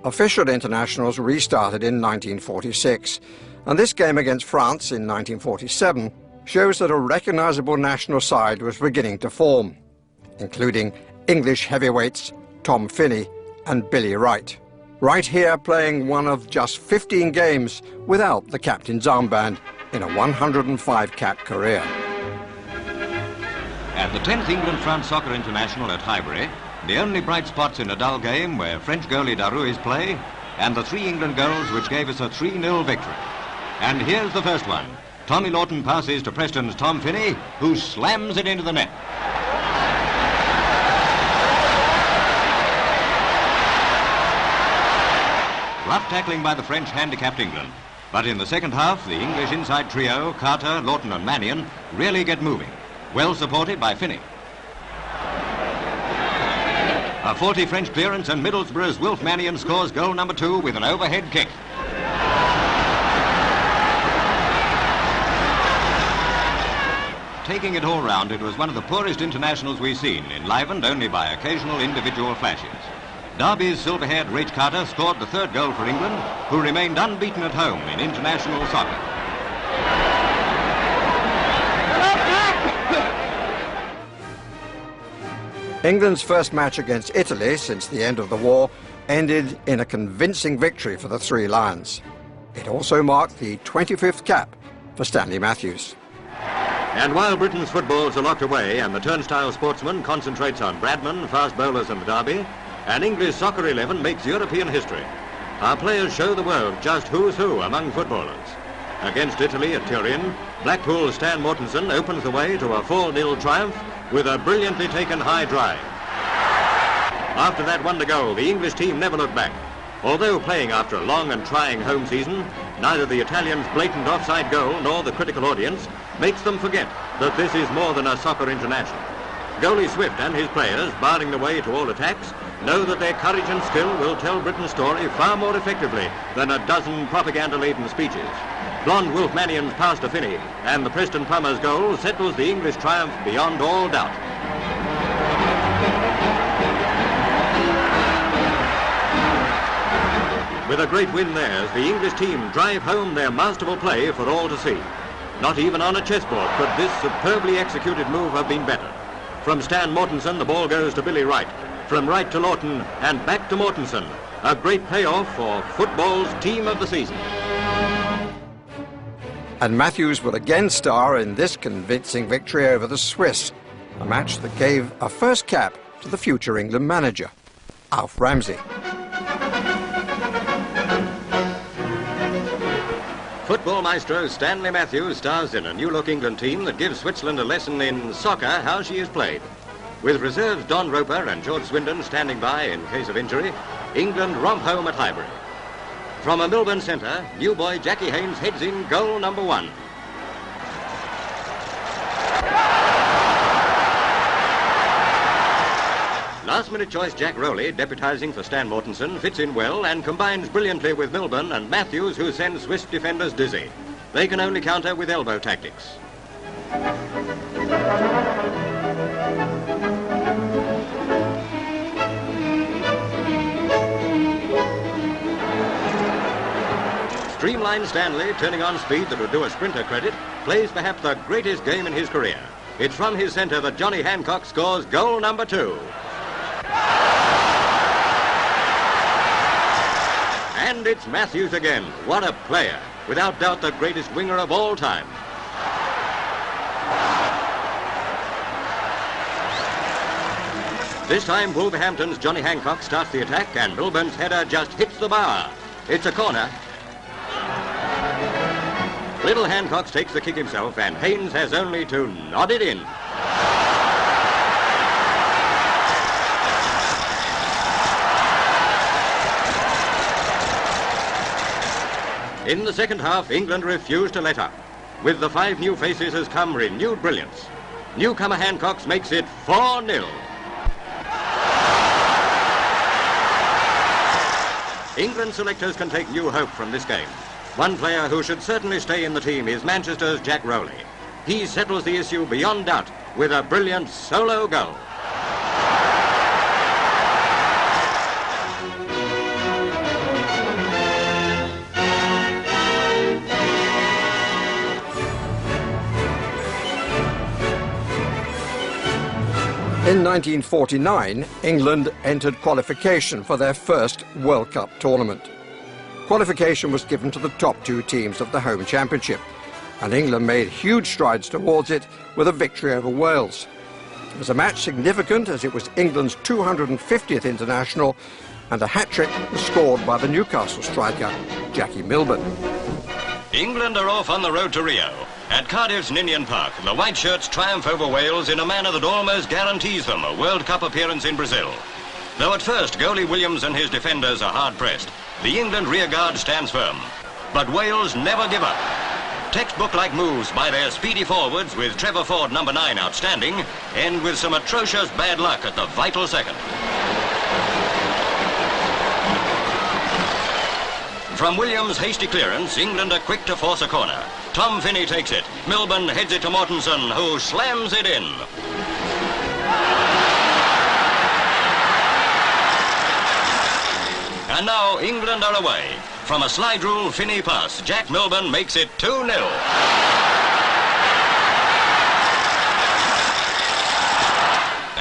Official internationals restarted in 1946, and this game against France in 1947 shows that a recognisable national side was beginning to form, including English heavyweights Tom Finney and Billy Wright. Right here playing one of just 15 games without the captain's armband in a 105-cap career. At the 10th England-France Soccer International at Highbury, the only bright spots in a dull game were French goalie Darouet's play and the 3 England goals which gave us a 3-0 victory. And here's the first one. Tommy Lawton passes to Preston's Tom Finney, who slams it into the net. Rough tackling by the French handicapped England. But in the second half, the English inside trio, Carter, Lawton and Mannion, really get moving. Well supported by Finney. A 40 French clearance and Middlesbrough's Wilf Mannion scores goal number 2 with an overhead kick. Taking it all round, it was one of the poorest internationals we've seen, enlivened only by occasional individual flashes. Derby's silver-haired Rich Carter scored the 3rd goal for England, who remained unbeaten at home in international soccer. England's first match against Italy since the end of the war ended in a convincing victory for the Three Lions. It also marked the 25th cap for Stanley Matthews. And while Britain's footballs are locked away and the turnstile sportsman concentrates on Bradman, fast bowlers and the Derby, an English soccer 11 makes European history. Our players show the world just who's who among footballers. Against Italy at Turin, Blackpool's Stan Mortensen opens the way to a 4-0 triumph with a brilliantly taken high drive. After that wonder goal, the English team never looked back. Although playing after a long and trying home season, neither the Italians' blatant offside goal nor the critical audience makes them forget that this is more than a soccer international. Goalie Swift and his players, barring the way to all attacks, know that their courage and skill will tell Britain's story far more effectively than a dozen propaganda-laden speeches. Blonde Wilf Mannion's pass to Finney and the Preston Plumbers' goal settles the English triumph beyond all doubt. With a great win theirs, the English team drive home their masterful play for all to see. Not even on a chessboard could this superbly executed move have been better. From Stan Mortensen, the ball goes to Billy Wright. From Wright to Lawton and back to Mortensen. A great payoff for football's team of the season. And Matthews will again star in this convincing victory over the Swiss, a match that gave a first cap to the future England manager, Alf Ramsey. Football maestro Stanley Matthews stars in a new-look England team that gives Switzerland a lesson in soccer how she is played. With reserves Don Roper and George Swindon standing by in case of injury, England romp home at Highbury. From a Melbourne centre, new boy Jackie Haynes heads in goal number 1. Last-minute choice Jack Rowley, deputising for Stan Mortensen, fits in well and combines brilliantly with Milburn and Matthews, who sends Swiss defenders dizzy. They can only counter with elbow tactics. Streamline Stanley, turning on speed that would do a sprinter credit, plays perhaps the greatest game in his career. It's from his centre that Johnny Hancock scores goal number 2. And it's Matthews again. What a player. Without doubt the greatest winger of all time. This time Wolverhampton's Johnny Hancock starts the attack and Milburn's header just hits the bar. It's a corner. Little Hancock takes the kick himself and Haynes has only to nod it in. In the second half, England refused to let up. With the 5 new faces has come renewed brilliance. Newcomer Hancock makes it 4-0. England selectors can take new hope from this game. One player who should certainly stay in the team is Manchester's Jack Rowley. He settles the issue beyond doubt with a brilliant solo goal. In 1949, England entered qualification for their first World Cup tournament. Qualification was given to the top two teams of the home championship, and England made huge strides towards it with a victory over Wales. It was a match significant as it was England's 250th international, and a hat-trick was scored by the Newcastle striker, Jackie Milburn. England are off on the road to Rio. At Cardiff's Ninian Park, the White Shirts triumph over Wales in a manner that almost guarantees them a World Cup appearance in Brazil. Though at first goalie Williams and his defenders are hard-pressed, the England rearguard stands firm. But Wales never give up. Textbook-like moves by their speedy forwards, with Trevor Ford, number 9, outstanding, end with some atrocious bad luck at the vital second. From Williams' hasty clearance, England are quick to force a corner. Tom Finney takes it. Milburn heads it to Mortensen, who slams it in. And now England are away. From a slide rule Finney pass, Jack Milburn makes it 2-0.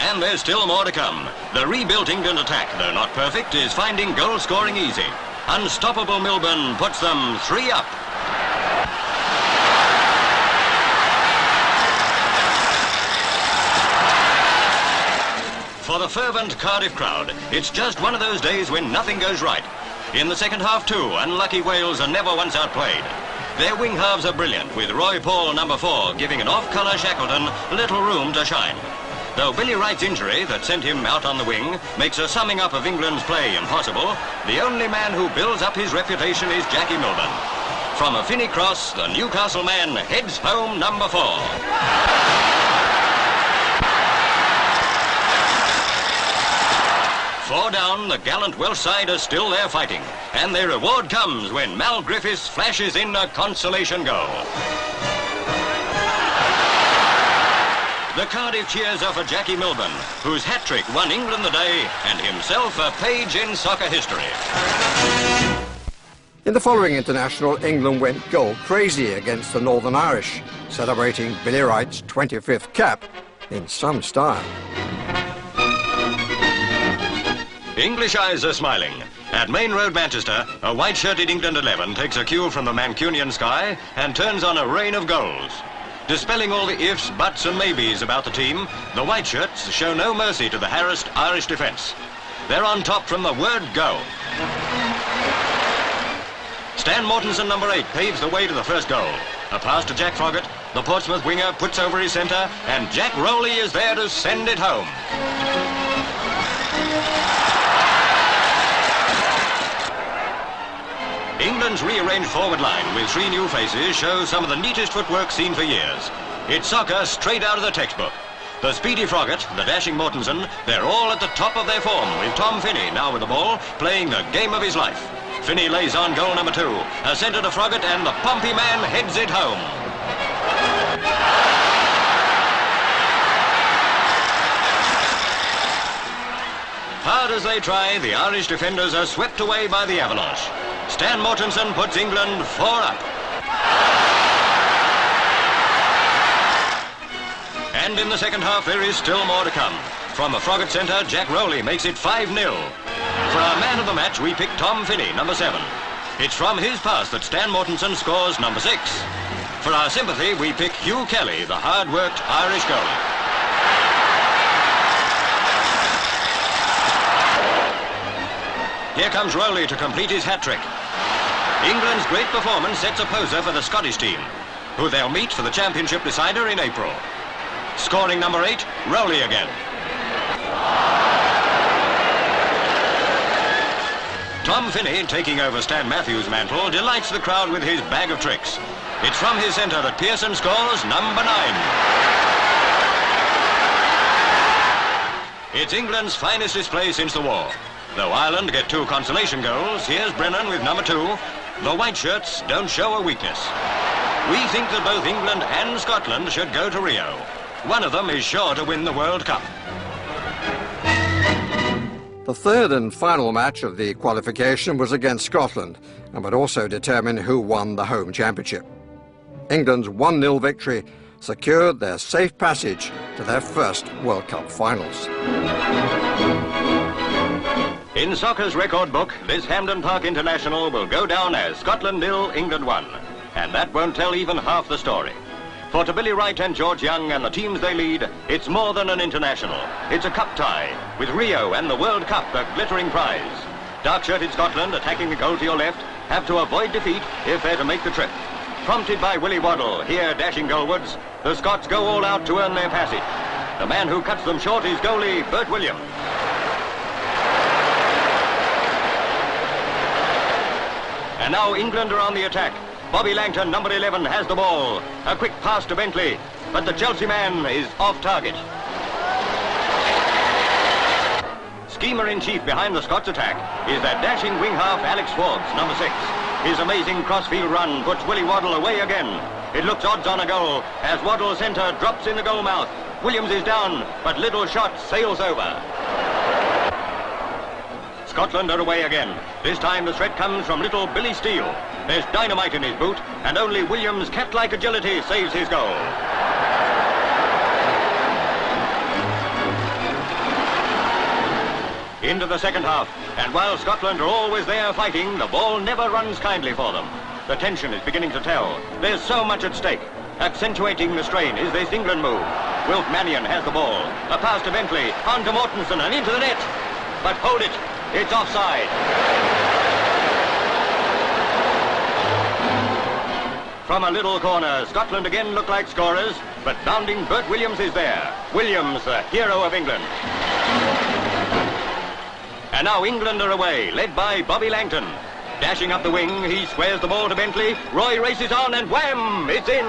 And there's still more to come. The rebuilt England attack, though not perfect, is finding goal scoring easy. Unstoppable Milburn puts them 3 up. For the fervent Cardiff crowd, it's just one of those days when nothing goes right. In the second half too, unlucky Wales are never once outplayed. Their wing halves are brilliant, with Roy Paul, number 4, giving an off-colour Shackleton little room to shine. Though Billy Wright's injury that sent him out on the wing makes a summing up of England's play impossible, the only man who builds up his reputation is Jackie Milburn. From a Finney cross, the Newcastle man heads home number 4. 4 down, the gallant Welsh side are still there fighting, and their reward comes when Mal Griffiths flashes in a consolation goal. The Cardiff cheers are for Jackie Milburn, whose hat-trick won England the day and himself a page in soccer history. In the following international, England went goal crazy against the Northern Irish, celebrating Billy Wright's 25th cap in some style. English eyes are smiling. At Main Road, Manchester, a white-shirted England 11 takes a cue from the Mancunian sky and turns on a rain of goals. Dispelling all the ifs, buts and maybes about the team, the White Shirts show no mercy to the harassed Irish defence. They're on top from the word go. Stan Mortensen, number 8, paves the way to the first goal. A pass to Jack Froggatt, the Portsmouth winger puts over his centre, and Jack Rowley is there to send it home. England's rearranged forward line with 3 new faces shows some of the neatest footwork seen for years. It's soccer straight out of the textbook. The speedy Froggatt, the dashing Mortensen, they're all at the top of their form, with Tom Finney, now with the ball, playing the game of his life. Finney lays on goal number 2. A centre to Froggatt, and the Pompey man heads it home. Hard as they try, the Irish defenders are swept away by the avalanche. Stan Mortensen puts England 4 up. And in the second half, there is still more to come. From a Froggatt centre, Jack Rowley makes it 5-0. For our man of the match, we pick Tom Finney, number 7. It's from his pass that Stan Mortensen scores number 6. For our sympathy, we pick Hugh Kelly, the hard-worked Irish goalie. Here comes Rowley to complete his hat-trick. England's great performance sets a poser for the Scottish team, who they'll meet for the championship decider in April. Scoring number 8, Rowley again. Tom Finney, taking over Stan Matthews' mantle, delights the crowd with his bag of tricks. It's from his centre that Pearson scores number 9. It's England's finest display since the war. Though Ireland get 2 consolation goals, here's Brennan with number 2. The White Shirts don't show a weakness. We think that both England and Scotland should go to Rio. One of them is sure to win the World Cup. The third and final match of the qualification was against Scotland and would also determine who won the home championship. England's 1-0 victory secured their safe passage to their first World Cup finals. In soccer's record book, this Hampden Park International will go down as Scotland 0, England 1. And that won't tell even half the story. For to Billy Wright and George Young and the teams they lead, it's more than an international. It's a cup tie, with Rio and the World Cup a glittering prize. Dark-shirted Scotland, attacking the goal to your left, have to avoid defeat if they're to make the trip. Prompted by Willie Waddle, here dashing goalwards, the Scots go all out to earn their passage. The man who cuts them short is goalie Bert Williams. And now England are on the attack. Bobby Langton, number 11, has the ball. A quick pass to Bentley, but the Chelsea man is off target. Schemer-in-chief behind the Scots attack is that dashing wing half Alex Forbes, number 6. His amazing crossfield run puts Willie Waddle away again. It looks odds on a goal as Waddle centre drops in the goal mouth. Williams is down, but little shot sails over. Scotland are away again. This time the threat comes from little Billy Steele. There's dynamite in his boot, and only Williams' cat-like agility saves his goal. Into the second half, and while Scotland are always there fighting, the ball never runs kindly for them. The tension is beginning to tell. There's so much at stake. Accentuating the strain is this England move. Wilf Mannion has the ball. A pass to Bentley, on to Mortensen and into the net. But hold it, it's offside. From a little corner, Scotland again look like scorers, but bounding Bert Williams is there. Williams, the hero of England. And now England are away, led by Bobby Langton. Dashing up the wing, he squares the ball to Bentley. Roy races on and wham! It's in!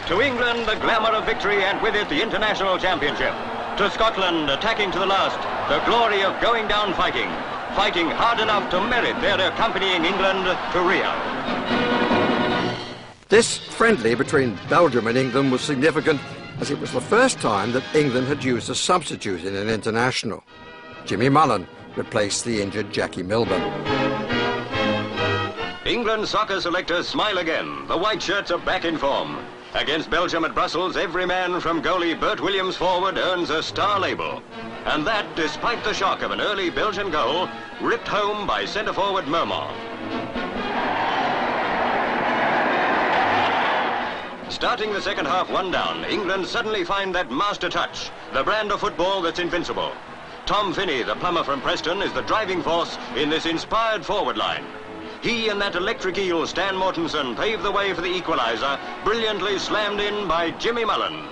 To England, the glamour of victory and with it the international championship. To Scotland, attacking to the last, the glory of going down fighting. Fighting hard enough to merit their accompanying England to Rio. This friendly between Belgium and England was significant as it was the first time that England had used a substitute in an international. Jimmy Mullen replaced the injured Jackie Milburn. England soccer selectors smile again. The white shirts are back in form. Against Belgium at Brussels, every man from goalie Bert Williams forward earns a star label. And that despite the shock of an early Belgian goal, ripped home by centre-forward Mermont. Starting the second half 1 down, England suddenly find that master touch, the brand of football that's invincible. Tom Finney, the plumber from Preston, is the driving force in this inspired forward line. He and that electric eel, Stan Mortensen, paved the way for the equaliser, brilliantly slammed in by Jimmy Mullen.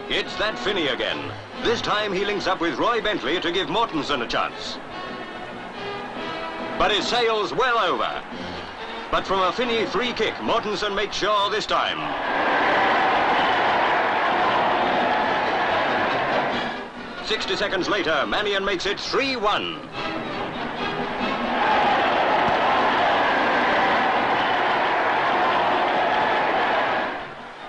It's that Finney again. This time he links up with Roy Bentley to give Mortensen a chance. But it sails well over. But from a Finney free kick, Mortensen makes sure this time. "60 seconds later, Mannion makes it 3-1.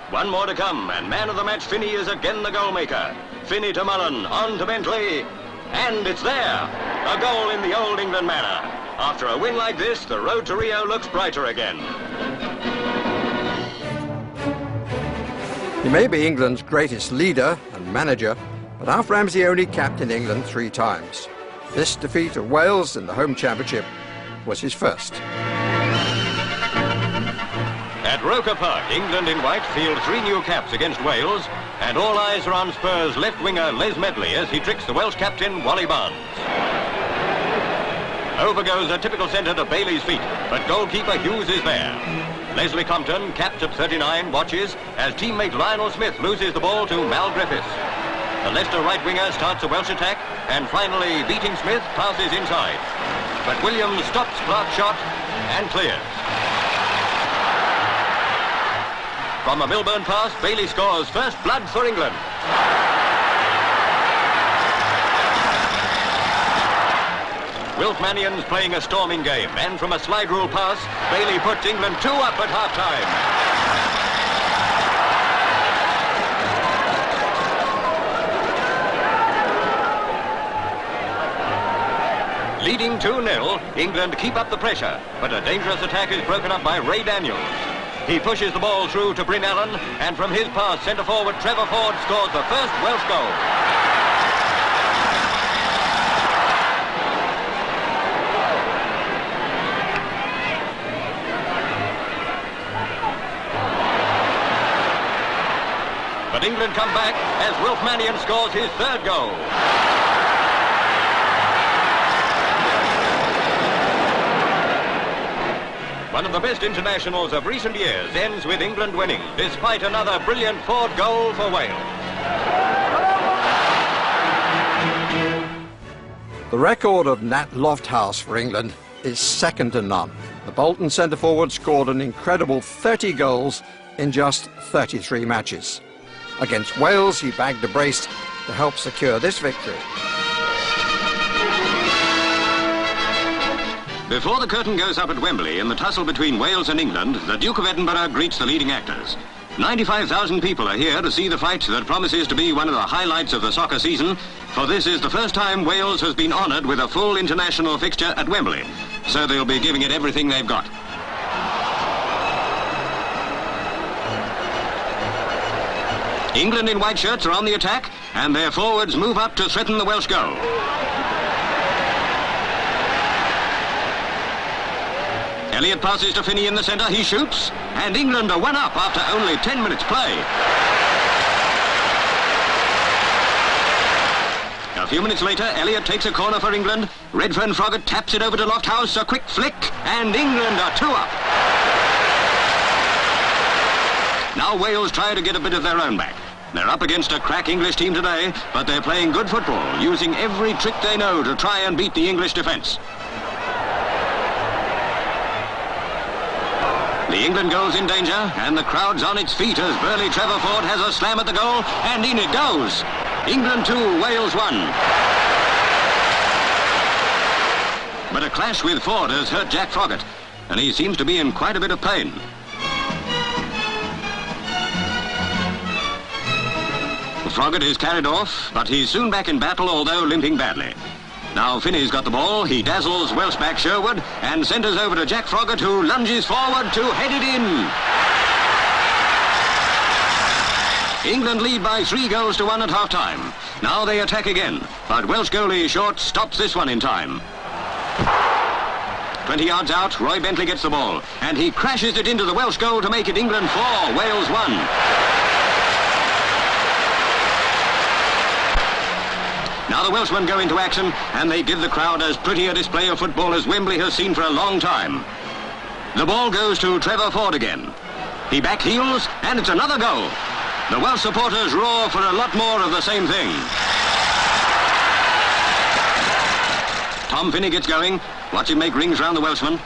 One more to come, and man of the match Finney is again the goal maker. Finney to Mullen, on to Bentley, and it's there. A goal in the old England manner. After a win like this, the road to Rio looks brighter again. He may be England's greatest leader and manager, but Alf Ramsey only captained England 3 times. This defeat of Wales in the home championship was his first. At Roker Park, England in white field 3 new caps against Wales, and all eyes are on Spurs left winger Les Medley as he tricks the Welsh captain Wally Barnes. Over goes a typical centre to Bailey's feet, but goalkeeper Hughes is there. Leslie Compton, capped at 39, watches as teammate Lionel Smith loses the ball to Mal Griffiths. The Leicester right winger starts a Welsh attack, and finally, beating Smith, passes inside. But Williams stops Clark's shot and clears. From a Milburn pass, Bailey scores first blood for England. Wilf Mannion's playing a storming game, and from a slide rule pass, Bailey puts England 2 up at half-time. Leading 2-0, England keep up the pressure, but a dangerous attack is broken up by Ray Daniels. He pushes the ball through to Bryn Allen, and from his pass, centre-forward Trevor Ford scores the first Welsh goal. But England come back as Wilf Mannion scores his third goal. One of the best internationals of recent years ends with England winning, despite another brilliant Ford goal for Wales. The record of Nat Lofthouse for England is second to none. The Bolton centre-forward scored an incredible 30 goals in just 33 matches. Against Wales, he bagged a brace to help secure this victory. Before the curtain goes up at Wembley in the tussle between Wales and England, the Duke of Edinburgh greets the leading actors. 95,000 people are here to see the fight that promises to be one of the highlights of the soccer season, for this is the first time Wales has been honoured with a full international fixture at Wembley, so they'll be giving it everything they've got. England in white shirts are on the attack, and their forwards move up to threaten the Welsh goal. Elliott passes to Finney in the centre, he shoots, and England are 1 up after only 10 minutes play. A few minutes later, Elliott takes a corner for England, Redfern Froggatt taps it over to Lofthouse, a quick flick, and England are 2 up. Now Wales try to get a bit of their own back. They're up against a crack English team today, but they're playing good football, using every trick they know to try and beat the English defence. The England goal's in danger, and the crowd's on its feet as burly Trevor Ford has a slam at the goal, and in it goes. England 2, Wales 1. But a clash with Ford has hurt Jack Froggatt, and he seems to be in quite a bit of pain. Froggatt is carried off, but he's soon back in battle, although limping badly. Now Finney's got the ball, he dazzles Welsh back Sherwood and centres over to Jack Froggatt, who lunges forward to head it in. England lead by 3 goals to 1 at half-time. Now they attack again, but Welsh goalie Short stops this one in time. 20 yards out, Roy Bentley gets the ball, and he crashes it into the Welsh goal to make it England 4, Wales 1. Now the Welshmen go into action, and they give the crowd as pretty a display of football as Wembley has seen for a long time. The ball goes to Trevor Ford again. He back heels, and it's another goal. The Welsh supporters roar for a lot more of the same thing. Tom Finney gets going. Watch him make rings round the Welshman.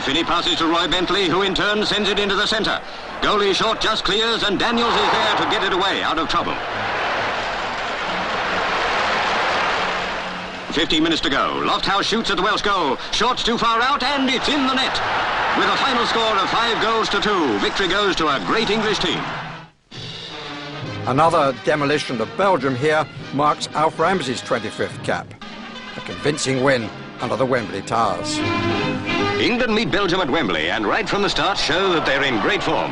Finney passes to Roy Bentley, who in turn sends it into the centre. Goalie Short just clears, and Daniels is there to get it away out of trouble. 15 minutes to go. Lofthouse shoots at the Welsh goal. Short's too far out, and it's in the net. With a final score of 5 goals to 2, victory goes to a great English team. Another demolition of Belgium here marks Alf Ramsey's 25th cap. A convincing win under the Wembley Towers. England meet Belgium at Wembley, and right from the start show that they're in great form.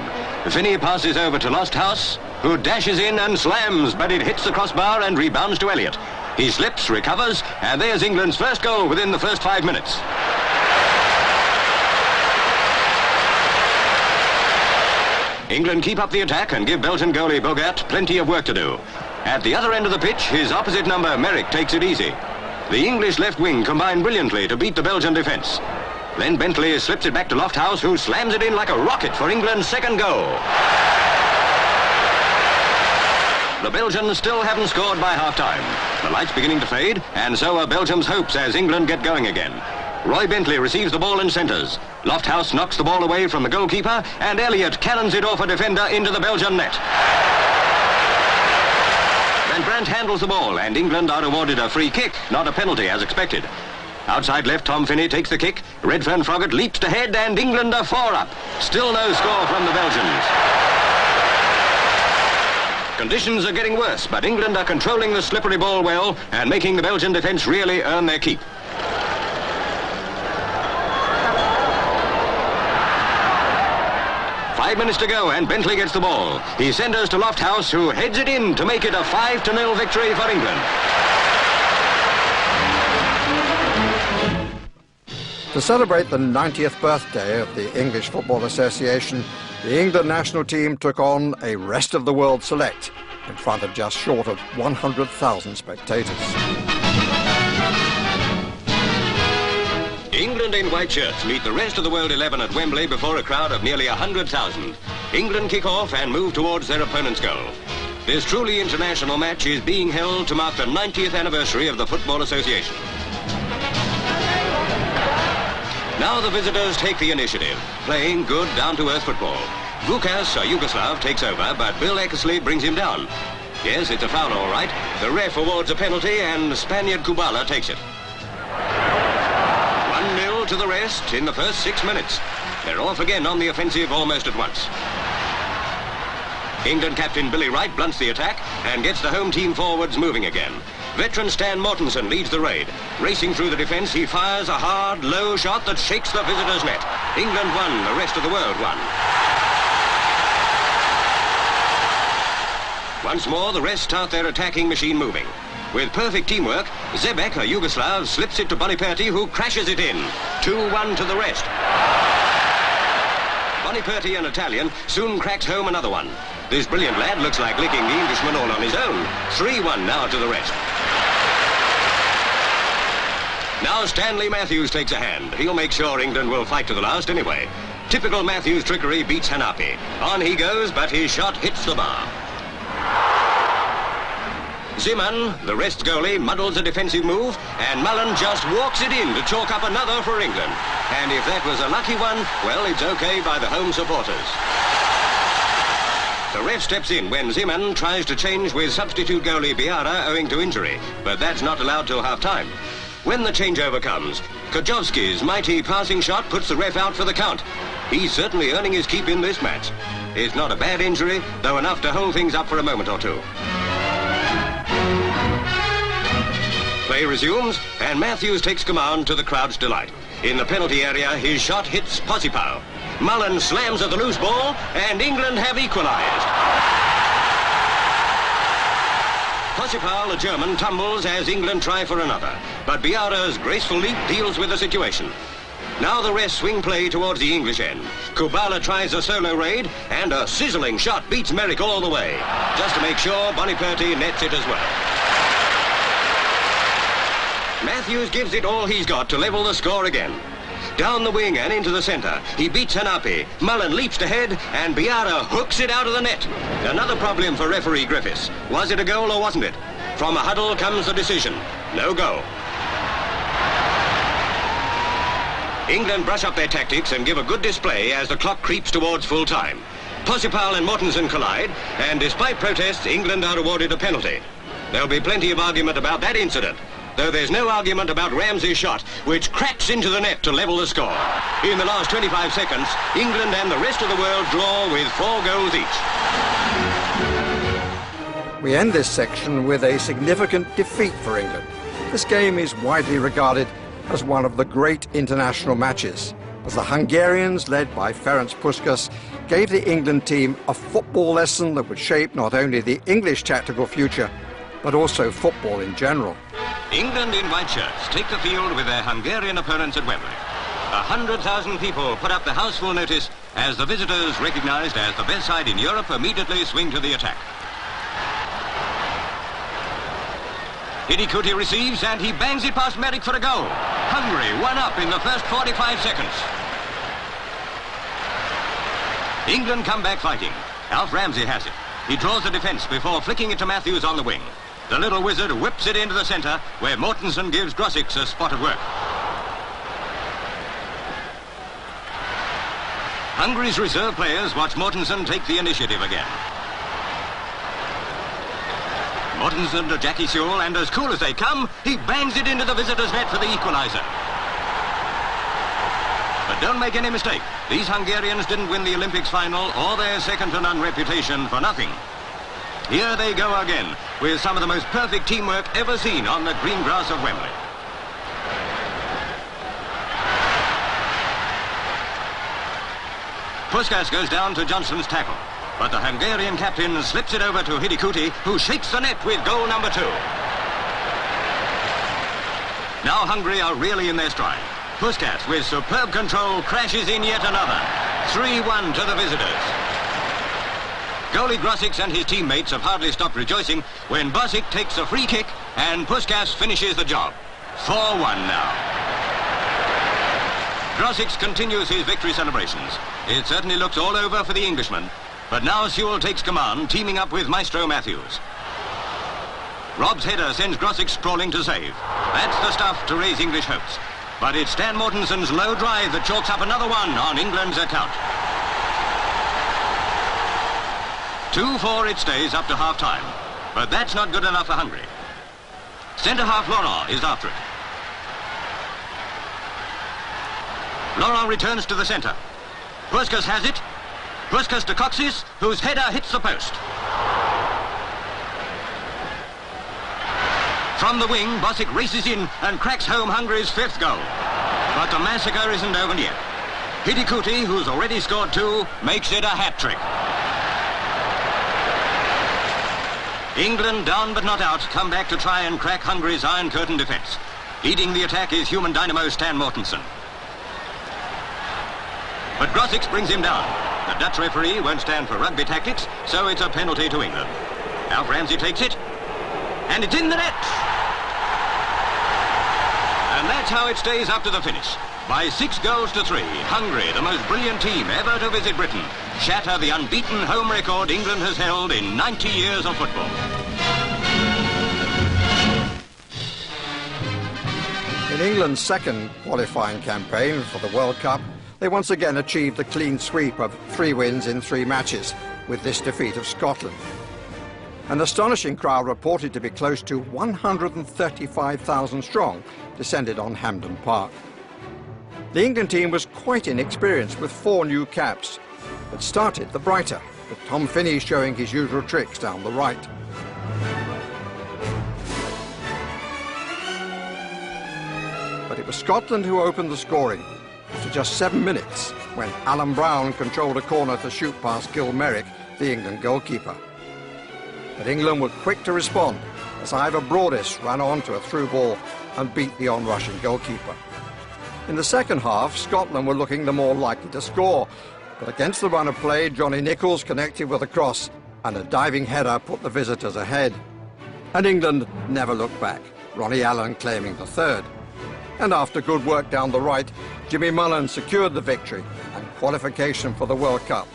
Finney passes over to Lofthouse, who dashes in and slams, but it hits the crossbar and rebounds to Elliott. He slips, recovers, and there's England's first goal within the first 5 minutes. England keep up the attack and give Belgian goalie Bogaert plenty of work to do. At the other end of the pitch, his opposite number, Merrick, takes it easy. The English left wing combine brilliantly to beat the Belgian defence. Then Bentley slips it back to Lofthouse, who slams it in like a rocket for England's second goal. The Belgians still haven't scored by half-time. The light's beginning to fade, and so are Belgium's hopes as England get going again. Roy Bentley receives the ball and centres. Lofthouse knocks the ball away from the goalkeeper, and Elliott cannons it off a defender into the Belgian net. Van Brandt handles the ball, and England are awarded a free kick, not a penalty as expected. Outside left, Tom Finney takes the kick. Redfern Froggatt leaps to head, and England are 4 up. Still no score from the Belgians. Conditions are getting worse, but England are controlling the slippery ball well and making the Belgian defence really earn their keep. Five minutes to go, and Bentley gets the ball. He sends us to Lofthouse, who heads it in to make it a 5-0 victory for England. To celebrate the 90th birthday of the English Football Association, the England national team took on a rest of the world select in front of just short of 100,000 spectators. England in white shirts meet the rest of the world 11 at Wembley before a crowd of nearly 100,000. England kick off and move towards their opponent's goal. This truly international match is being held to mark the 90th anniversary of the Football Association. Now the visitors take the initiative, playing good, down-to-earth football. Vukas, a Yugoslav, takes over, but Bill Eckersley brings him down. Yes, it's a foul all right. The ref awards a penalty, and Spaniard Kubala takes it. 1-0 to the rest in the first 6 minutes. They're off again on the offensive almost at once. England captain Billy Wright blunts the attack and gets the home team forwards moving again. Veteran Stan Mortensen leads the raid. Racing through the defence, he fires a hard, low shot that shakes the visitors' net. England won, the rest of the world won. Once more, the rest start their attacking machine moving. With perfect teamwork, Zebek, a Yugoslav, slips it to Boniperti, who crashes it in. 2-1 to the rest. Boniperti, an Italian, soon cracks home another one. This brilliant lad looks like licking the Englishman all on his own. 3-1 now to the rest. Now Stanley Matthews takes a hand. He'll make sure England will fight to the last anyway. Typical Matthews trickery beats Hanapi. On he goes, but his shot hits the bar. Zeman, the rest goalie, muddles a defensive move, and Mullen just walks it in to chalk up another for England. And if that was a lucky one, well, it's okay by the home supporters. The ref steps in when Zeman tries to change with substitute goalie Biara owing to injury, but that's not allowed till half-time. When the changeover comes, Kojovski's mighty passing shot puts the ref out for the count. He's certainly earning his keep in this match. It's not a bad injury, though enough to hold things up for a moment or two. Play resumes, and Matthews takes command to the crowd's delight. In the penalty area, his shot hits Posipal. Mullen slams at the loose ball, and England have equalised. Posipal, a German, tumbles as England try for another, but Biara's graceful leap deals with the situation. Now the rest swing play towards the English end. Kubala tries a solo raid, and a sizzling shot beats Merrick all the way. Just to make sure, Boniperti nets it as well. Matthews gives it all he's got to level the score again. Down the wing and into the centre, he beats Hanapi. Mullen leaps to head, and Biara hooks it out of the net. Another problem for referee Griffiths. Was it a goal or wasn't it? From a huddle comes the decision. No goal. England brush up their tactics and give a good display as the clock creeps towards full time. Posipal and Mortensen collide, and despite protests, England are awarded a penalty. There'll be plenty of argument about that incident, though there's no argument about Ramsey's shot, which cracks into the net to level the score. In the last 25 seconds, England and the rest of the world draw with 4 goals each. We end this section with a significant defeat for England. This game is widely regarded as one of the great international matches, as the Hungarians, led by Ferenc Puskás, gave the England team a football lesson that would shape not only the English tactical future, but also football in general. England in white shirts take the field with their Hungarian opponents at Wembley. 100,000 people put up the houseful notice as the visitors, recognised as the best side in Europe, immediately swing to the attack. Hidikuti receives, and he bangs it past Merrick for a goal. Hungary 1-up in the first 45 seconds. England come back fighting. Alf Ramsey has it. He draws the defence before flicking it to Matthews on the wing. The little wizard whips it into the centre, where Mortensen gives Grosics a spot of work. Hungary's reserve players watch Mortensen take the initiative again. Mortensen to Jackie Sewell, and as cool as they come, he bangs it into the visitors' net for the equaliser. But don't make any mistake, these Hungarians didn't win the Olympics final or their second-to-none reputation for nothing. Here they go again, with some of the most perfect teamwork ever seen on the green grass of Wembley. Puskas goes down to Johnson's tackle, but the Hungarian captain slips it over to Hidikuti, who shakes the net with goal number 2. Now Hungary are really in their stride. Puskas, with superb control, crashes in yet another. 3-1 to the visitors. Goalie Grosics and his teammates have hardly stopped rejoicing when Bosic takes a free kick and Puskas finishes the job. 4-1 now. Grosics continues his victory celebrations. It certainly looks all over for the Englishman, but now Sewell takes command, teaming up with Maestro Matthews. Rob's header sends Grosics sprawling to save. That's the stuff to raise English hopes. But it's Stan Mortenson's low drive that chalks up another one on England's account. 2-4 it stays up to half-time, but that's not good enough for Hungary. Centre-half Laurent is after it. Laurent returns to the centre. Puskas has it. Puskas to Coxis, whose header hits the post. From the wing, Bosic races in and cracks home Hungary's 5th goal. But the massacre isn't over yet. Hidikuti, who's already scored 2, makes it a hat-trick. England, down but not out, come back to try and crack Hungary's Iron Curtain defence. Leading the attack is human dynamo Stan Mortensen. But Grosics brings him down. The Dutch referee won't stand for rugby tactics, so it's a penalty to England. Alf Ramsey takes it, and it's in the net! And that's how it stays up to the finish. By 6 goals to 3, Hungary, the most brilliant team ever to visit Britain, shatter the unbeaten home record England has held in 90 years of football. In England's second qualifying campaign for the World Cup, they once again achieved the clean sweep of 3 wins in 3 matches, with this defeat of Scotland. An astonishing crowd, reported to be close to 135,000 strong, descended on Hampden Park. The England team was quite inexperienced, with 4 new caps, but started the brighter, with Tom Finney showing his usual tricks down the right. But it was Scotland who opened the scoring after just 7 minutes, when Alan Brown controlled a corner to shoot past Gil Merrick, the England goalkeeper. But England were quick to respond as Ivor Broadis ran on to a through ball and beat the on-rushing goalkeeper. In the second half, Scotland were looking the more likely to score, but against the run of play, Johnny Nichols connected with a cross and a diving header put the visitors ahead. And England never looked back, Ronnie Allen claiming the 3rd. And after good work down the right, Jimmy Mullen secured the victory and qualification for the World Cup.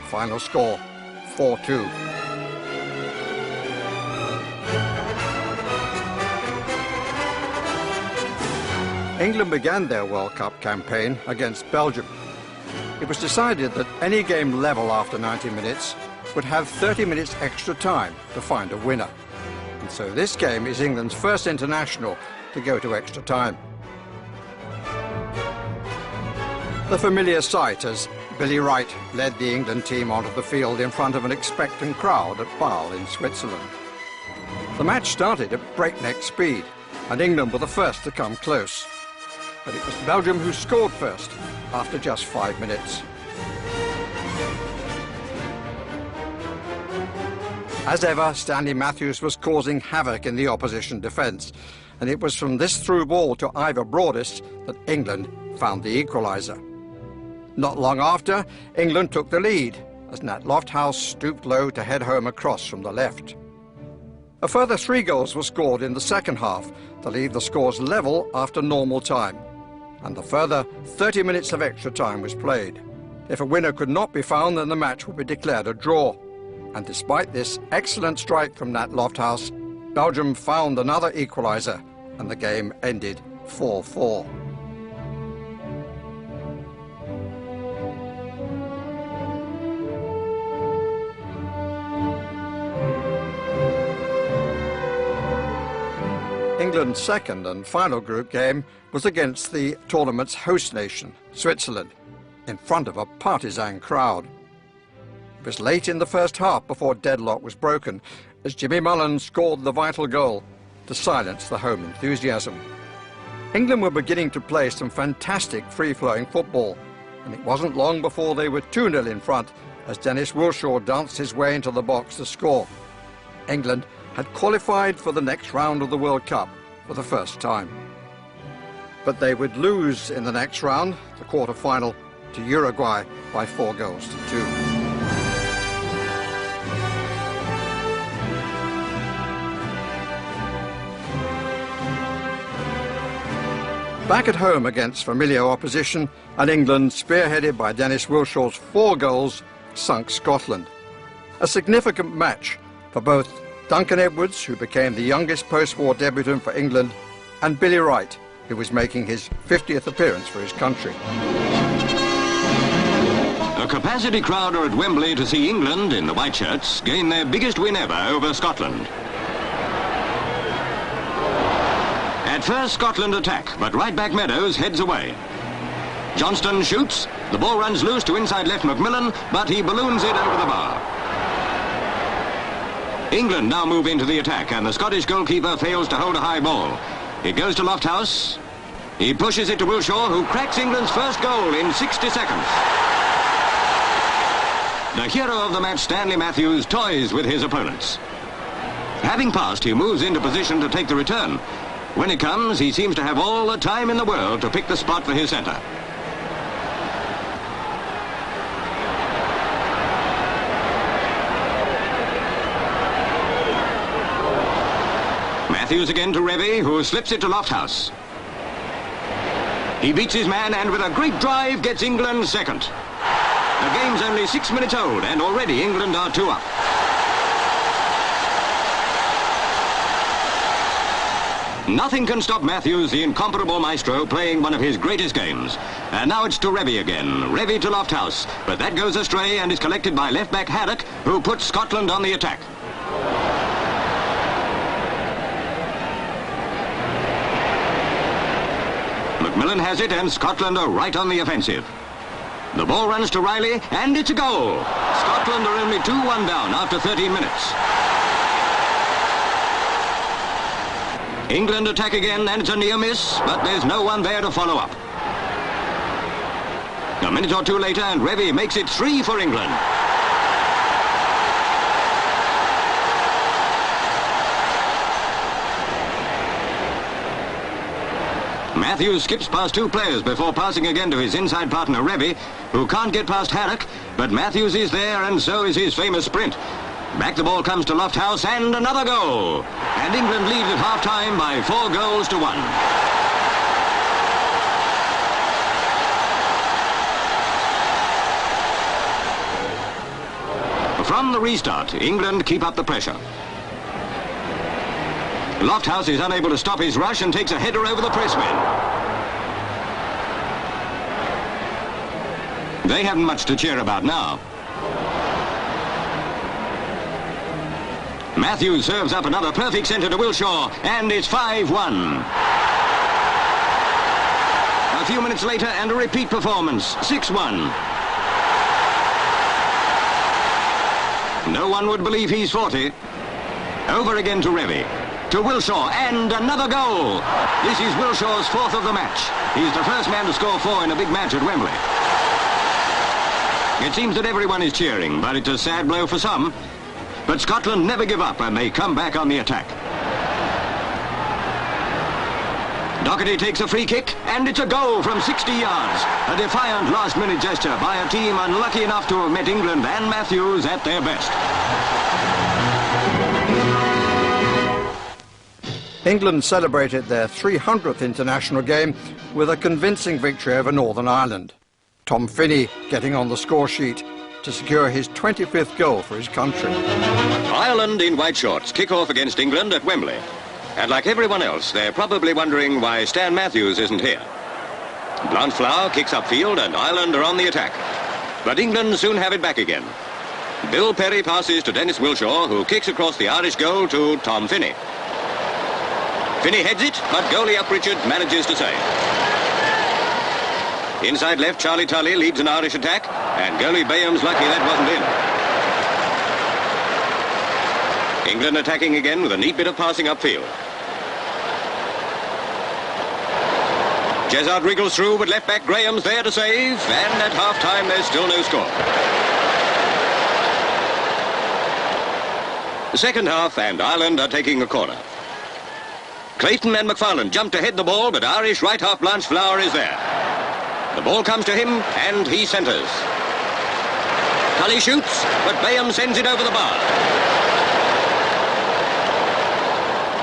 Final score, 4-2. England began their World Cup campaign against Belgium. It was decided that any game level after 90 minutes would have 30 minutes extra time to find a winner. And so this game is England's first international to go to extra time. The familiar sight as Billy Wright led the England team onto the field in front of an expectant crowd at Basel in Switzerland. The match started at breakneck speed, and England were the first to come close. But it was Belgium who scored first after just 5 minutes. As ever, Stanley Matthews was causing havoc in the opposition defence, and it was from this through ball to Ivor Broadis that England found the equaliser. Not long after, England took the lead as Nat Lofthouse stooped low to head home a cross from the left. A further 3 goals were scored in the second half to leave the scores level after normal time, and the further 30 minutes of extra time was played. If a winner could not be found, then the match would be declared a draw. And despite this excellent strike from Nat Lofthouse, Belgium found another equaliser, and the game ended 4-4. England's second and final group game was against the tournament's host nation, Switzerland, in front of a partisan crowd. It was late in the first half before deadlock was broken, as Jimmy Mullen scored the vital goal to silence the home enthusiasm. England were beginning to play some fantastic free-flowing football, and it wasn't long before they were 2-0 in front as Dennis Wilshaw danced his way into the box to score. England had qualified for the next round of the World Cup for the first time. But they would lose in the next round, the quarter-final, to Uruguay by 4-2. Back at home against familiar opposition, and England, spearheaded by Dennis Wilshaw's 4 goals, sunk Scotland. A significant match for both Duncan Edwards, who became the youngest post-war debutant for England, and Billy Wright, who was making his 50th appearance for his country. A capacity crowd are at Wembley to see England, in the white shirts, gain their biggest win ever over Scotland. At first, Scotland attack, but right-back Meadows heads away. Johnston shoots, the ball runs loose to inside left Macmillan, but he balloons it over the bar. England now move into the attack, and the Scottish goalkeeper fails to hold a high ball. It goes to Lofthouse. He pushes it to Wilshaw, who cracks England's first goal in 60 seconds. The hero of the match, Stanley Matthews, toys with his opponents. Having passed, he moves into position to take the return. When it comes, he seems to have all the time in the world to pick the spot for his centre. Matthews again to Revie, who slips it to Lofthouse. He beats his man and with a great drive gets England second. The game's only 6 minutes old and already England are 2 up. Nothing can stop Matthews, the incomparable maestro, playing one of his greatest games. And now it's to Revie again. Revie to Lofthouse. But that goes astray and is collected by left-back Haddock, who puts Scotland on the attack. Macmillan has it and Scotland are right on the offensive. The ball runs to Riley and it's a goal. Scotland are only 2-1 down after 13 minutes. England attack again, and it's a near miss, but there's no one there to follow up. A minute or two later, and Revie makes it 3 for England. Matthews skips past 2 players before passing again to his inside partner, Revie, who can't get past Haddock, but Matthews is there, and so is his famous sprint. Back the ball comes to Lofthouse, and another goal. And England leads at half-time by 4-1. From the restart, England keep up the pressure. Lofthouse is unable to stop his rush and takes a header over the pressmen. They haven't much to cheer about now. Matthews serves up another perfect centre to Wilshaw, and it's 5-1. A few minutes later, and a repeat performance, 6-1. No one would believe he's 40. Over again to Revie. To Wilshaw, and another goal. This is Wilshaw's 4th of the match. He's the first man to score 4 in a big match at Wembley. It seems that everyone is cheering, but it's a sad blow for some. But Scotland never give up and they come back on the attack. Doherty takes a free kick and it's a goal from 60 yards. A defiant last-minute gesture by a team unlucky enough to have met England and Matthews at their best. England celebrated their 300th international game with a convincing victory over Northern Ireland. Tom Finney getting on the score sheet to secure his 25th goal for his country. Ireland in white shorts kick off against England at Wembley. And like everyone else, they're probably wondering why Stan Matthews isn't here. Blanchflower kicks upfield and Ireland are on the attack. But England soon have it back again. Bill Perry passes to Dennis Wilshaw, who kicks across the Irish goal to Tom Finney. Finney heads it, but goalie Uppritchard manages to save. Inside left, Charlie Tully leads an Irish attack, and goalie Bayham's lucky that wasn't England attacking again with a neat bit of passing upfield. Jezard wriggles through, but left back Graham's there to save, and at half-time there's still no score. The second half, and Ireland are taking a corner. Clayton and McFarlane jump to head the ball, but Irish right half Blanchflower is there. The ball comes to him, and he centres. Tully shoots, but Bayham sends it over the bar.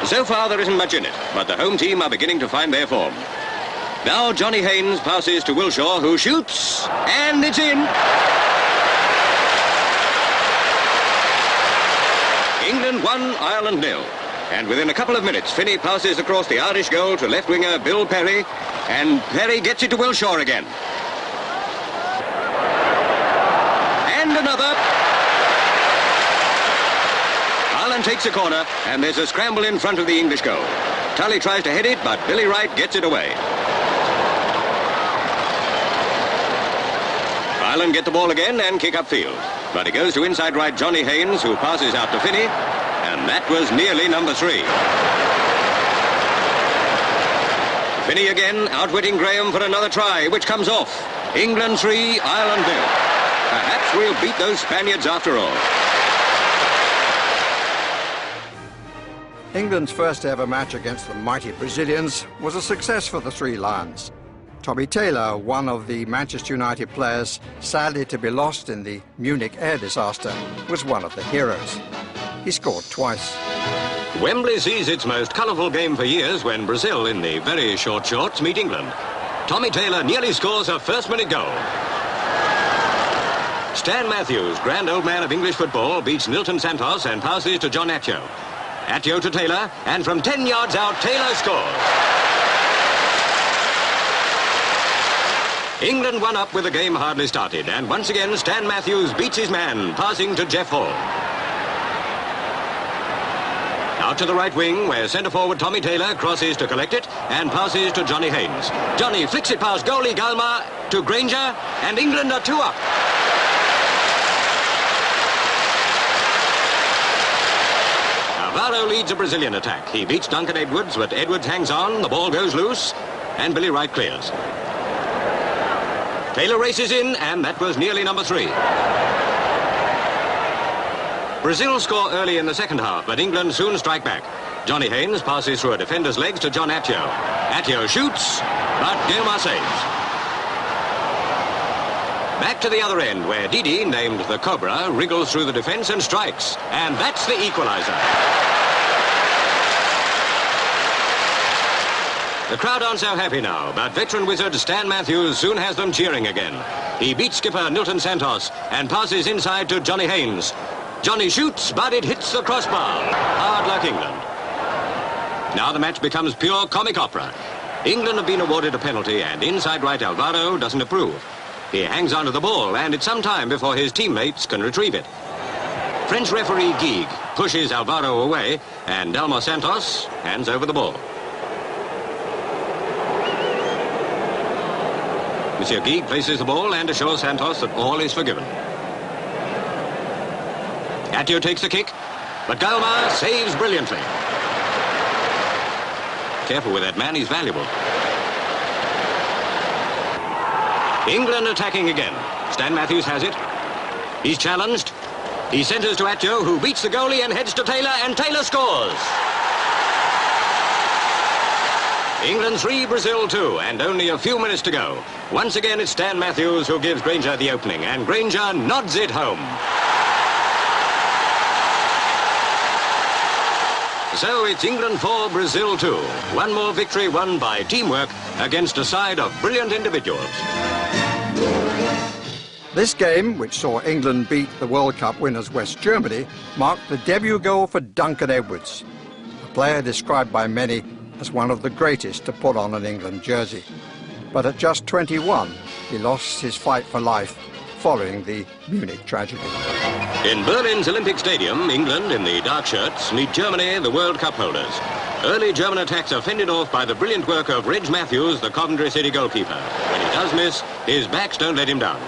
So far there isn't much in it, but the home team are beginning to find their form. Now Johnny Haynes passes to Wilshaw, who shoots, and it's in. England 1, Ireland 0. And within a couple of minutes, Finney passes across the Irish goal to left winger Bill Perry, and Perry gets it to Wilshaw again. And another. Ireland takes a corner, and there's a scramble in front of the English goal. Tully tries to head it, but Billy Wright gets it away. Ireland get the ball again and kick upfield. But it goes to inside right Johnny Haynes, who passes out to Finney, and that was nearly number 3. Finney again, outwitting Graham for another try, which comes off. England 3, Ireland 0. Perhaps we'll beat those Spaniards after all. England's first ever match against the mighty Brazilians was a success for the Three Lions. Tommy Taylor, one of the Manchester United players sadly to be lost in the Munich air disaster, was one of the heroes. He scored twice. Wembley sees its most colourful game for years when Brazil, in the very short shorts, meet England. Tommy Taylor nearly scores a first-minute goal. Stan Matthews, grand old man of English football, beats Nilton Santos and passes to John Atio. Atio to Taylor, and from 10 yards out, Taylor scores. England 1 up with the game hardly started, and once again Stan Matthews beats his man, passing to Jeff Hall. Out to the right wing, where centre-forward Tommy Taylor crosses to collect it and passes to Johnny Haynes. Johnny flicks it past goalie Galma to Granger, and England are 2 up. Alvaro leads a Brazilian attack. He beats Duncan Edwards, but Edwards hangs on, the ball goes loose, and Billy Wright clears. Taylor races in, and that was nearly number 3. Brazil score early in the second half, but England soon strike back. Johnny Haynes passes through a defender's legs to John Atio. Atio shoots, but Gilmar saves. Back to the other end, where Didi, named the Cobra, wriggles through the defence and strikes. And that's the equaliser. The crowd aren't so happy now, but veteran wizard Stan Matthews soon has them cheering again. He beats skipper Nilton Santos and passes inside to Johnny Haynes. Johnny shoots, but it hits the crossbar. Hard luck, England. Now the match becomes pure comic opera. England have been awarded a penalty, and inside right Alvaro doesn't approve. He hangs onto the ball, and it's some time before his teammates can retrieve it. French referee Guigues pushes Alvaro away, and Delmo Santos hands over the ball. Monsieur Guigues places the ball and assures Santos that all is forgiven. Atio takes the kick, but Galma saves brilliantly. Careful with that man, he's valuable. England attacking again. Stan Matthews has it. He's challenged. He centres to Atio, who beats the goalie and heads to Taylor, and Taylor scores. England 3, Brazil 2, and only a few minutes to go. Once again, it's Stan Matthews who gives Granger the opening, and Granger nods it home. So it's England 4, Brazil 2. One more victory won by teamwork against a side of brilliant individuals. This game, which saw England beat the World Cup winners West Germany, marked the debut goal for Duncan Edwards, a player described by many as one of the greatest to put on an England jersey. But at just 21, he lost his fight for life following the Munich tragedy. In Berlin's Olympic Stadium, England, in the dark shirts, meet Germany, the World Cup holders. Early German attacks are fended off by the brilliant work of Reg Matthews, the Coventry City goalkeeper. When he does miss, his backs don't let him down.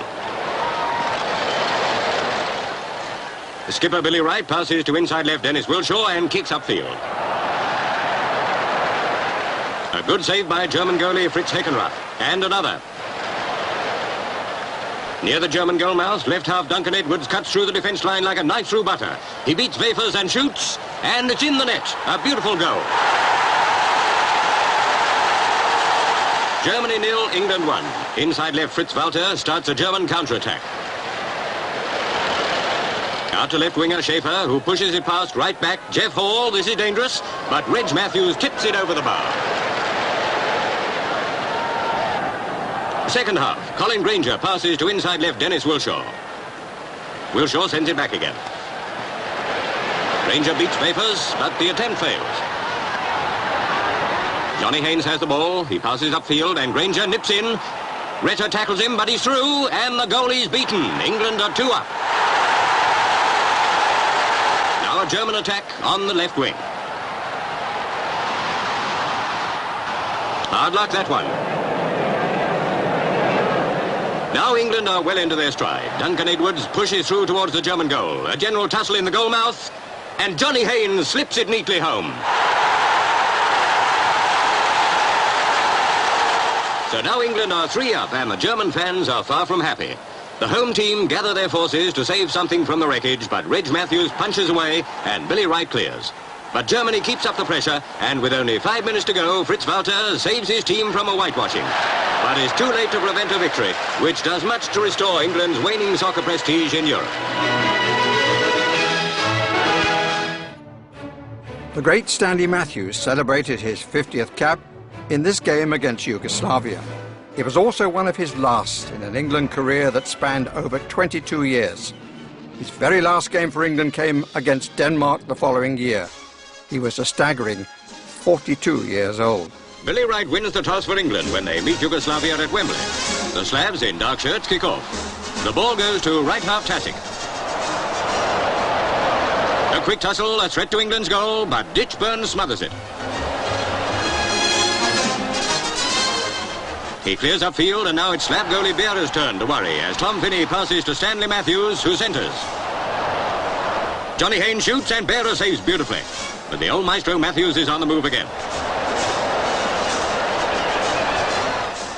Skipper Billy Wright passes to inside left Dennis Wilshaw and kicks upfield. A good save by German goalie Fritz Heckenrath. And another. Near the German goal mouth, left half Duncan Edwards cuts through the defence line like a knife through butter. He beats Wafers and shoots, and it's in the net. A beautiful goal. Germany 0, England 1. Inside left Fritz Walter starts a German counter-attack. Out to left winger Schaefer, who pushes it past right back Jeff Hall. This is dangerous, but Reg Matthews tips it over the bar. Second half, Colin Granger passes to inside left Dennis Wilshaw. Wilshaw sends it back again. Granger beats Wafers, but the attempt fails. Johnny Haynes has the ball. He passes upfield and Granger nips in. Retter tackles him, but he's through, and the goalie's beaten. England are 2 up. Now a German attack on the left wing. Hard luck, that one. Now England are well into their stride. Duncan Edwards pushes through towards the German goal. A general tussle in the goal mouth, and Johnny Haynes slips it neatly home. So now England are 3 up, and the German fans are far from happy. The home team gather their forces to save something from the wreckage, but Reg Matthews punches away, and Billy Wright clears. But Germany keeps up the pressure, and with only 5 minutes to go, Fritz Walter saves his team from a whitewashing. But it's too late to prevent a victory, which does much to restore England's waning soccer prestige in Europe. The great Stanley Matthews celebrated his 50th cap in this game against Yugoslavia. It was also one of his last in an England career that spanned over 22 years. His very last game for England came against Denmark the following year. He was a staggering 42 years old. Billy Wright wins the toss for England when they meet Yugoslavia at Wembley. The Slavs in dark shirts kick off. The ball goes to right half Tasic. A quick tussle, a threat to England's goal, but Ditchburn smothers it. He clears upfield, and now it's Slav goalie Beara's turn to worry as Tom Finney passes to Stanley Matthews, who centres. Johnny Haynes shoots, and Beara saves beautifully. But the old maestro Matthews is on the move again.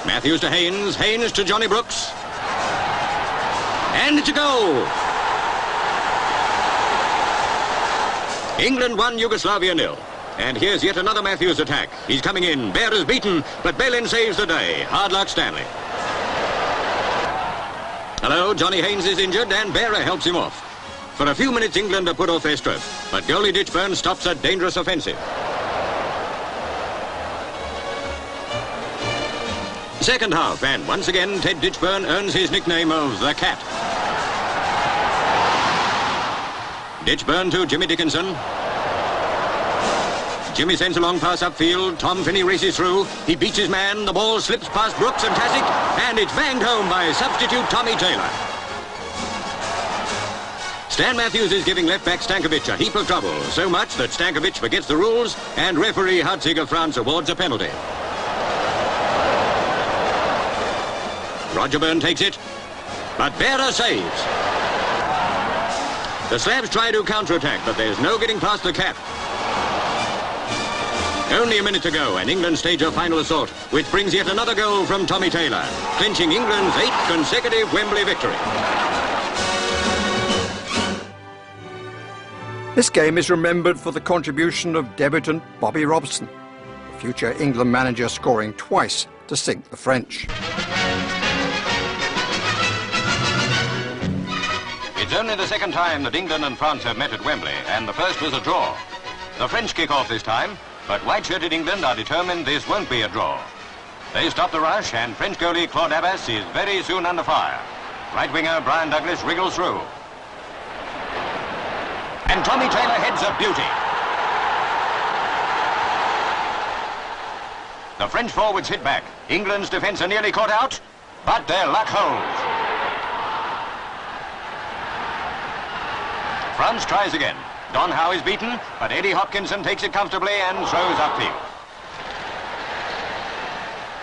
Matthews to Haynes, Haynes to Johnny Brooks. And it's a goal! England 1, Yugoslavia 0. And here's yet another Matthews attack. He's coming in. Beara's beaten, but Balin saves the day. Hard luck, Stanley. Hello, Johnny Haynes is injured, and Beara helps him off. For a few minutes, England are put off their stroke, but goalie Ditchburn stops a dangerous offensive. Second half, and once again, Ted Ditchburn earns his nickname of the Cat. Ditchburn to Jimmy Dickinson. Jimmy sends a long pass upfield. Tom Finney races through. He beats his man. The ball slips past Brooks and Tasic, and it's banged home by substitute Tommy Taylor. Stan Matthews is giving left-back Stankovic a heap of trouble, so much that Stankovic forgets the rules, and referee Hartzig of France awards a penalty. Roger Byrne takes it, but Beara saves. The Slavs try to counter-attack, but there's no getting past the Cat. Only a minute to go, and England stage a final assault, which brings yet another goal from Tommy Taylor, clinching England's 8th consecutive Wembley victory. This game is remembered for the contribution of debutant Bobby Robson, the future England manager scoring twice to sink the French. It's only the second time that England and France have met at Wembley, and the first was a draw. The French kick off this time, but white-shirted England are determined this won't be a draw. They stop the rush, and French goalie Claude Abbas is very soon under fire. Right winger Brian Douglas wriggles through. And Tommy Taylor heads a beauty. The French forwards hit back. England's defence are nearly caught out, but their luck holds. France tries again. Don Howe is beaten, but Eddie Hopkinson takes it comfortably and throws upfield.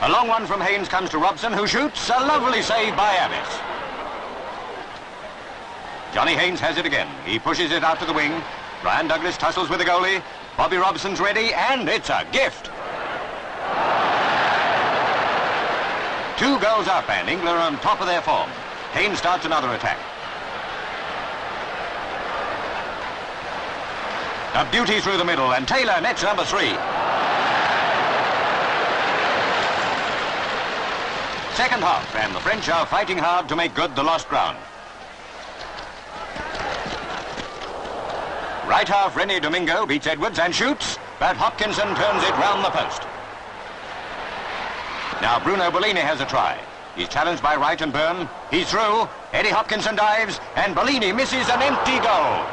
A long one from Haynes comes to Robson, who shoots. A lovely save by Abbas. Johnny Haynes has it again. He pushes it out to the wing. Brian Douglas tussles with the goalie. Bobby Robson's ready, and it's a gift. 2 goals up, and England are on top of their form. Haynes starts another attack. A beauty through the middle, and Taylor nets number 3. Second half, and the French are fighting hard to make good the lost ground. Right half, René Domingo beats Edwards and shoots, but Hopkinson turns it round the post. Now Bruno Bellini has a try. He's challenged by Wright and Byrne. He's through. Eddie Hopkinson dives, and Bellini misses an empty goal.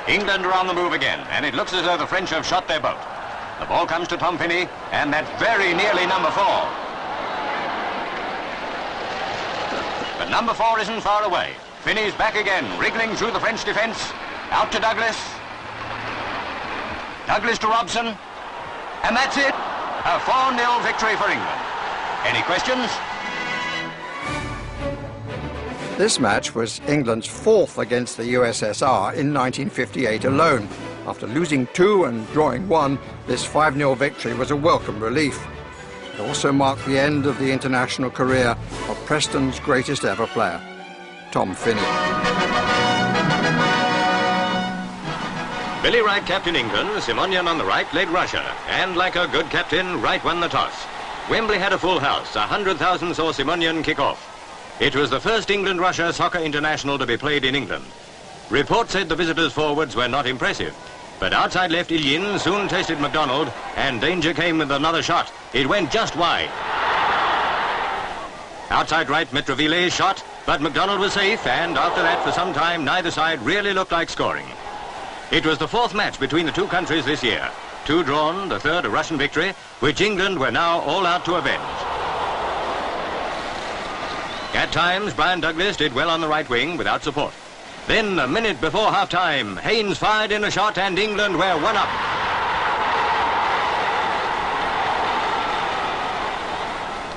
England are on the move again, and it looks as though the French have shot their boat. The ball comes to Tom Finney, and that's very nearly number 4. But number 4 isn't far away. Finney's back again, wriggling through the French defence. Out to Douglas. Douglas to Robson. And that's it. A 4-0 victory for England. Any questions? This match was England's 4th against the USSR in 1958 alone. After losing 2 and drawing 1, this 5-0 victory was a welcome relief. It also marked the end of the international career of Preston's greatest ever player, Tom Finney. Billy Wright captained England, Simonian on the right led Russia, and like a good captain, Wright won the toss. Wembley had a full house, 100,000 saw Simonian kick off. It was the first England-Russia soccer international to be played in England. Reports said the visitors' forwards were not impressive, but outside left Ilyin soon tasted MacDonald, and danger came with another shot. It went just wide. Outside right, Mitroville shot, but MacDonald was safe, and after that, for some time, neither side really looked like scoring. It was the 4th match between the two countries this year. 2 drawn, the 3rd a Russian victory, which England were now all out to avenge. At times, Brian Douglas did well on the right wing without support. Then, a minute before half-time, Haynes fired in a shot and England were 1 up.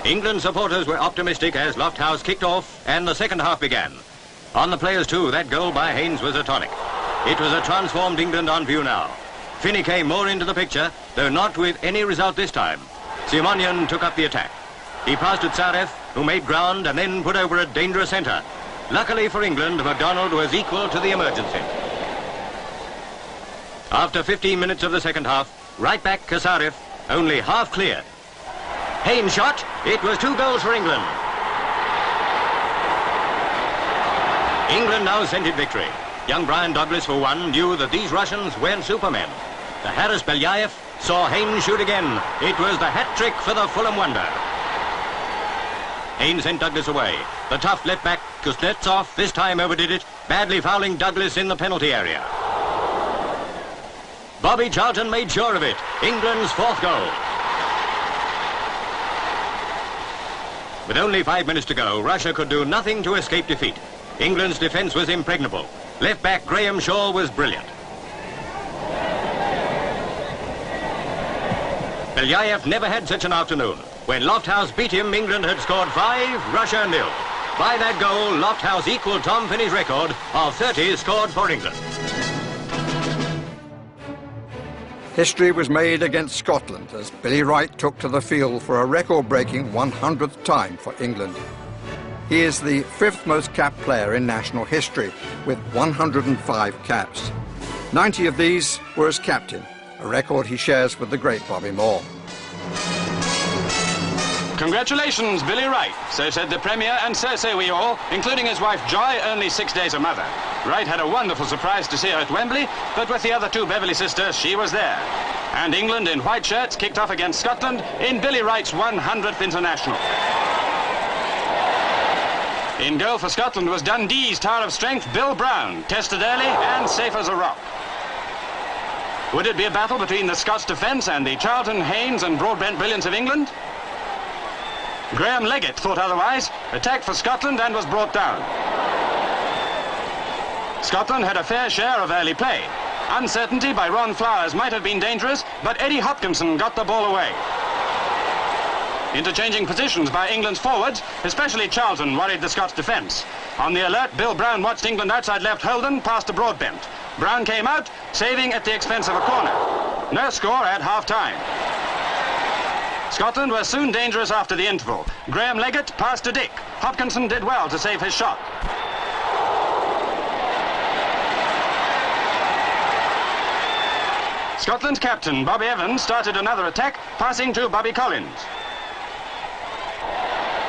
England supporters were optimistic as Lofthouse kicked off and the second half began. On the players too, that goal by Haynes was a tonic. It was a transformed England on view now. Finney came more into the picture, though not with any result this time. Simonian took up the attack. He passed at Tsarev, who made ground and then put over a dangerous centre. Luckily for England, MacDonald was equal to the emergency. After 15 minutes of the second half, right back Kasarev, only half cleared. Haynes shot. It was 2 goals for England. England now scented victory. Young Brian Douglas, for one, knew that these Russians weren't supermen. The Haris Belyaev saw Haynes shoot again. It was the hat-trick for the Fulham wonder. Haynes sent Douglas away. The tough left back Kuznetsov this time overdid it, badly fouling Douglas in the penalty area. Bobby Charlton made sure of it. England's 4th goal. With only 5 minutes to go, Russia could do nothing to escape defeat. England's defence was impregnable. Left back Graham Shaw was brilliant. Belyaev never had such an afternoon. When Lofthouse beat him, England had scored 5, Russia 0. By that goal, Lofthouse equalled Tom Finney's record of 30 scored for England. History was made against Scotland as Billy Wright took to the field for a record-breaking 100th time for England. He is the 5th most capped player in national history, with 105 caps. 90 of these were as captain, a record he shares with the great Bobby Moore. Congratulations, Billy Wright. So said the Premier, and so say we all, including his wife Joy, only 6 days a mother. Wright had a wonderful surprise to see her at Wembley, but with the other 2 Beverley sisters, she was there. And England in white shirts kicked off against Scotland in Billy Wright's 100th international. In goal for Scotland was Dundee's tower of strength, Bill Brown, tested early and safe as a rock. Would it be a battle between the Scots defence and the Charlton, Haynes and Broadbent brilliance of England? Graham Leggett thought otherwise, attacked for Scotland and was brought down. Scotland had a fair share of early play. Uncertainty by Ron Flowers might have been dangerous, but Eddie Hopkinson got the ball away. Interchanging positions by England's forwards, especially Charlton worried the Scots defence. On the alert, Bill Brown watched England outside left Holden past the Broadbent. Brown came out, saving at the expense of a corner. No score at half-time. Scotland was soon dangerous after the interval. Graham Leggett passed to Dick. Hopkinson did well to save his shot. Scotland's captain, Bobby Evans, started another attack, passing to Bobby Collins.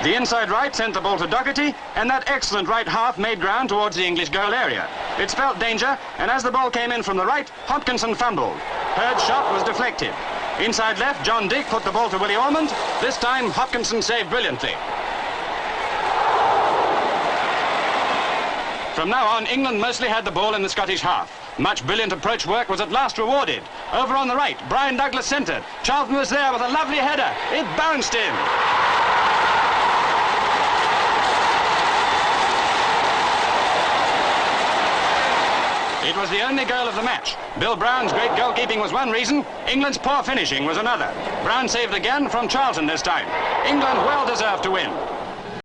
The inside right sent the ball to Doherty, and that excellent right half made ground towards the English goal area. It spelt danger, and as the ball came in from the right, Hopkinson fumbled. Hurd's shot was deflected. Inside left, John Dick put the ball to Willie Ormond. This time, Hopkinson saved brilliantly. From now on, England mostly had the ball in the Scottish half. Much brilliant approach work was at last rewarded. Over on the right, Brian Douglas centred. Charlton was there with a lovely header. It bounced in. It was the only goal of the match. Bill Brown's great goalkeeping was one reason. England's poor finishing was another. Brown saved again from Charlton this time. England well deserved to win.